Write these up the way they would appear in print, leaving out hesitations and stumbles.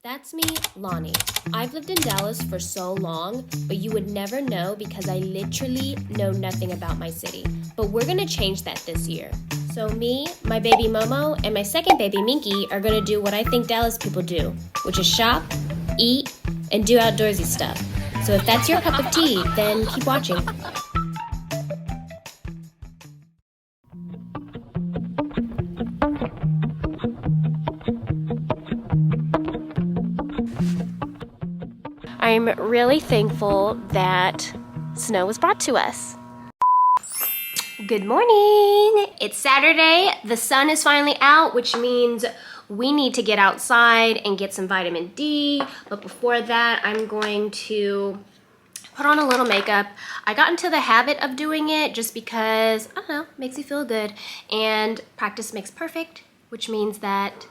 That's me, Lonnie. I've lived in Dallas for so long, but you would never know because I literally know nothing about my city. But we're gonna change that this year. So me, my baby Momo, and my second baby Mingki are gonna do what I think Dallas people do, which is shop, eat, and do outdoorsy stuff. So if that's your cup of tea, then keep watching. I'm really thankful that snow was brought to us. Good morning! It's Saturday, the sun is finally out, which means we need to get outside and get some vitamin D. But before that, I'm going to put on a little makeup. I got into the habit of doing it just because, I don't know, makes me feel good. And practice makes perfect, which means that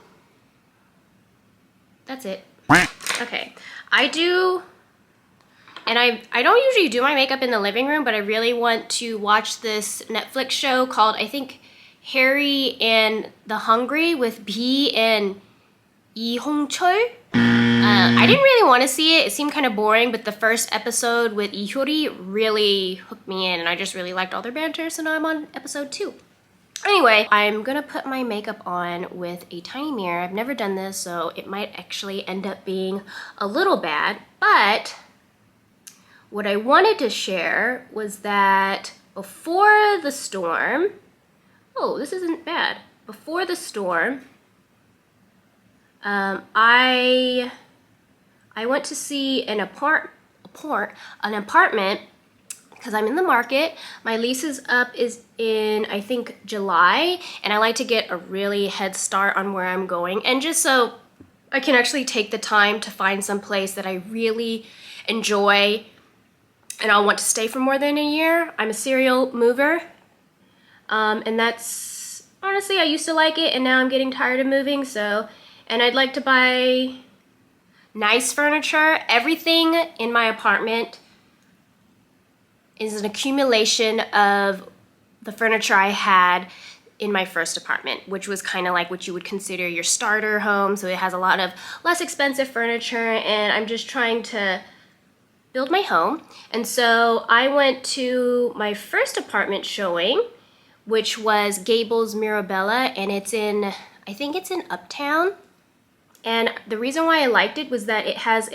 that's it. Okay, I don't usually do my makeup in the living room, but I really want to watch this Netflix show called, I think, Harry and the Hungry with B and Lee Hong Choi. I didn't really want to see it. It seemed kind of boring, but the first episode with Lee Hyori really hooked me in, and I just really liked all their banter, so now I'm on episode 2. Anyway, I'm gonna put my makeup on with a tiny mirror. I've never done this, so it might actually end up being a little bad, but what I wanted to share was that before the storm, oh, this isn't bad. Before the storm, I went to see an apartment because I'm in the market. My lease is up in, I think, July, and I like to get a really head start on where I'm going, and just so I can actually take the time to find some place that I really enjoy and I'll want to stay for more than a year. I'm a serial mover, and that's, honestly, I used to like it, and now I'm getting tired of moving, so, and I'd like to buy nice furniture. Everything in my apartment is an accumulation of the furniture I had in my first apartment, which was kind of like what you would consider your starter home, so it has a lot of less expensive furniture, and I'm just trying to build my home. And so I went to my first apartment showing, which was Gables Mirabella, and it's in, I think it's in Uptown. And the reason why I liked it was that it has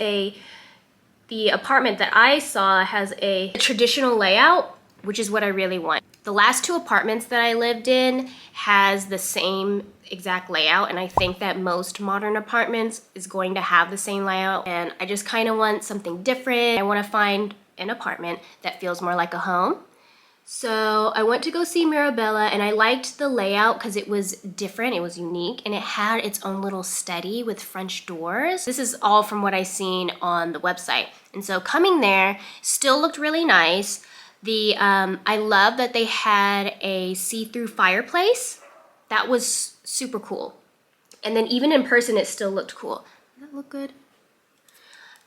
the apartment that I saw has a traditional layout, which is what I really want. The last 2 apartments that I lived in has the same exact layout, and I think that most modern apartments is going to have the same layout, and I just kind of want something different. I want to find an apartment that feels more like a home. So I went to go see Mirabella, and I liked the layout because it was different, it was unique, and it had its own little study with French doors. This is all from what I seen on the website. And so coming there still looked really nice. I love that they had a see-through fireplace. That was super cool. And then even in person, it still looked cool. Does that look good?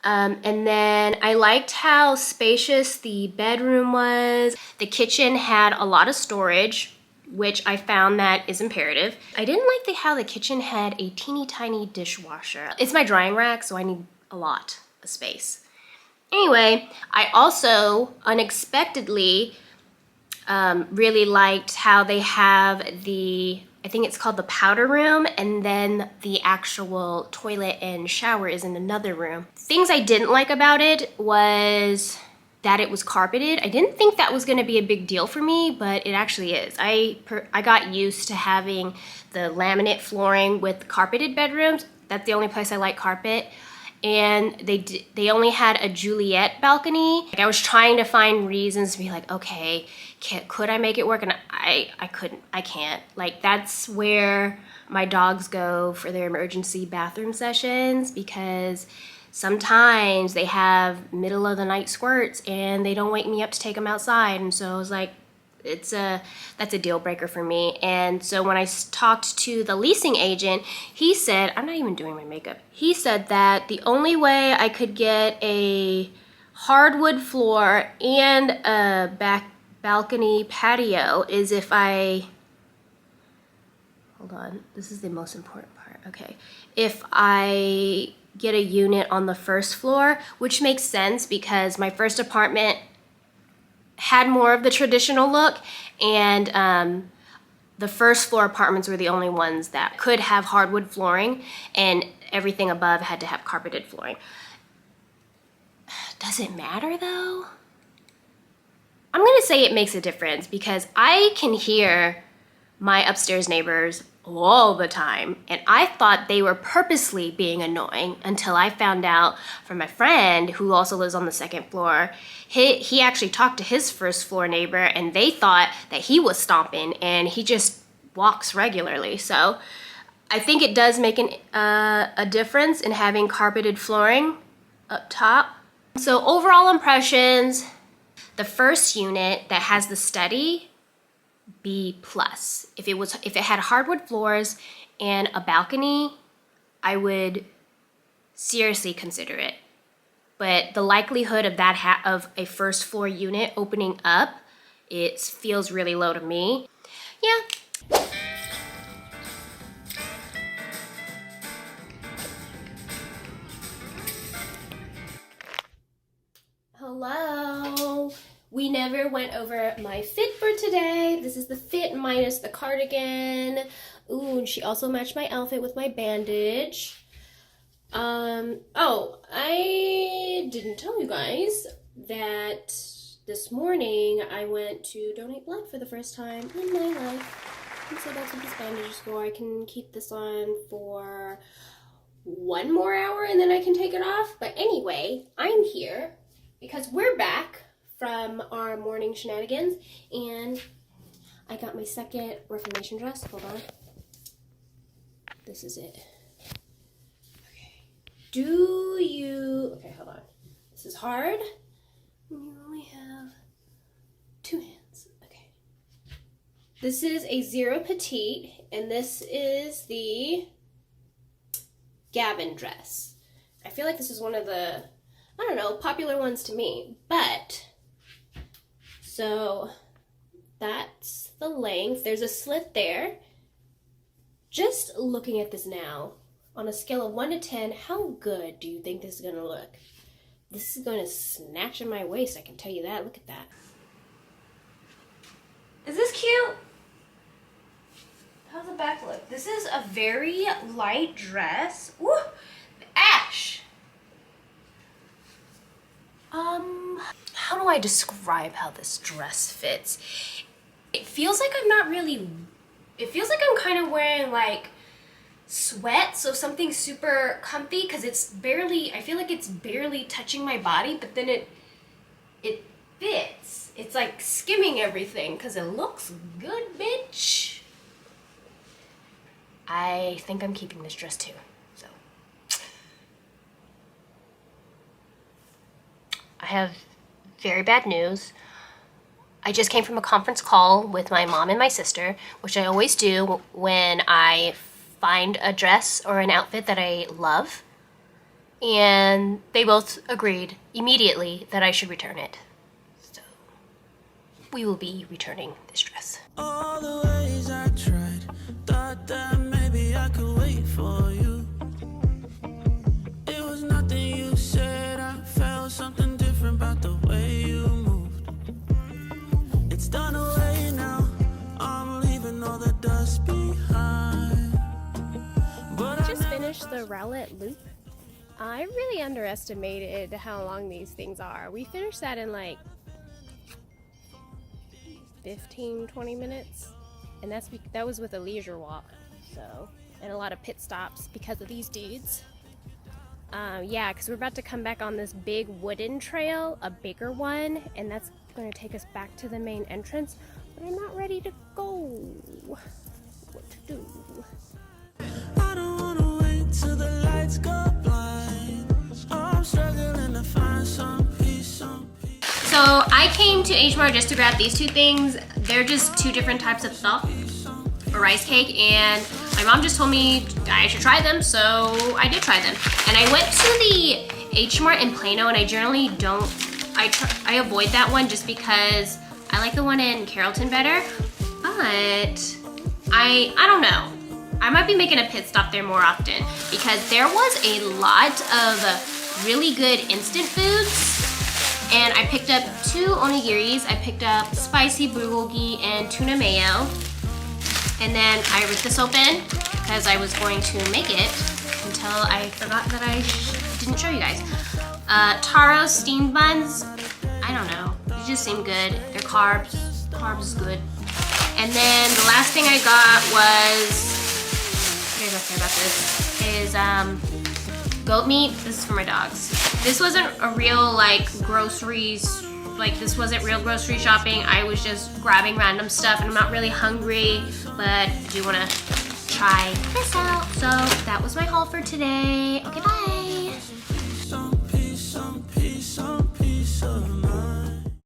And then I liked how spacious the bedroom was. The kitchen had a lot of storage, which I found that is imperative. I didn't like how the kitchen had a teeny tiny dishwasher. It's my drying rack, so I need a lot of space. Anyway, I also unexpectedly really liked how they have I think it's called the powder room, and then the actual toilet and shower is in another room. Things I didn't like about it was that it was carpeted. I didn't think that was gonna be a big deal for me, but it actually is. I got used to having the laminate flooring with carpeted bedrooms. That's the only place I like carpet. And they only had a Juliet balcony. Like, I was trying to find reasons to be like, okay, could I make it work? And I can't. Like, that's where my dogs go for their emergency bathroom sessions, because sometimes they have middle of the night squirts and they don't wake me up to take them outside. And so I was like, that's a deal breaker for me. And so when I talked to the leasing agent, he said, I'm not even doing my makeup. He said that the only way I could get a hardwood floor and a back balcony patio is if hold on, this is the most important part. Okay. If I get a unit on the first floor, which makes sense because my first apartment had more of the traditional look, and the first floor apartments were the only ones that could have hardwood flooring, and everything above had to have carpeted flooring. Does it matter though? I'm gonna say it makes a difference because I can hear my upstairs neighbors all the time, and I thought they were purposely being annoying until I found out from my friend who also lives on the second floor. He actually talked to his first floor neighbor, and they thought that he was stomping, and he just walks regularly. So I think it does make a difference in having carpeted flooring up top. So overall impressions, the first unit that has the study, B+. If it had hardwood floors and a balcony, I would seriously consider it. But the likelihood of that of a first floor unit opening up, it feels really low to me. Yeah. Hello. We never went over my fit for today. This is the fit minus the cardigan. Ooh, and she also matched my outfit with my bandage. Oh, I didn't tell you guys that this morning I went to donate blood for the first time in my life. And so that's what this bandage is for. I can keep this on for 1 more hour and then I can take it off. But anyway, I'm here because we're back from our morning shenanigans, and I got my second Reformation dress. Hold on. This is it. Okay, hold on. This is hard. You only have 2 hands. Okay. This is a 0 petite, and this is the Gavin dress. I feel like this is one of the, I don't know, popular ones to me, but so that's the length. There's a slit there. Just looking at this now, on a scale of 1 to 10, how good do you think this is gonna look? This is gonna snatch in my waist, I can tell you that. Look at that. Is this cute? How's the back look? This is a very light dress. Woo! Ash! How do I describe how this dress fits? It feels like it feels like I'm kind of wearing like sweats, so something super comfy, because I feel like it's barely touching my body, but then it fits. It's like skimming everything because it looks good, bitch. I think I'm keeping this dress too, so. I have very bad news. I just came from a conference call with my mom and my sister, which I always do when I find a dress or an outfit that I love. And they both agreed immediately that I should return it. So we will be returning this dress. All the ways I tried, thought that maybe I could wait for you. It was nothing you said, I felt something different about the way you moved. It's done away now, I'm leaving all the dust behind. But I just finished the rowlet loop. I really underestimated how long these things are. We finished that in like 15-20 minutes, and that was with a leisure walk, so, and a lot of pit stops because of these dudes. Yeah, because we're about to come back on this big wooden trail, a bigger one, and that's going to take us back to the main entrance, but I'm not ready to go. What to do? I don't want to wait till the lights go blind. I'm struggling to find some peace, So I came to H Mart just to grab these 2 things. They're just 2 different types of stuff, a rice cake, and my mom just told me I should try them, so I did try them. And I went to the H Mart in Plano, and I generally don't, I avoid that one just because I like the one in Carrollton better, but I don't know. I might be making a pit stop there more often because there was a lot of really good instant foods. And I picked up 2 onigiris. I picked up spicy bulgogi and tuna mayo. And then I ripped this open because I was going to make it until I forgot that I didn't show you guys. Taro steamed buns. I don't know. They just seem good. They're carbs. Carbs is good. And then the last thing I got was, what did I say about this? Is goat meat. This is for my dogs. This wasn't a real like groceries, like this wasn't real grocery shopping. I was just grabbing random stuff and I'm not really hungry, but I do want to try this out. So that was my haul for today. Okay, bye.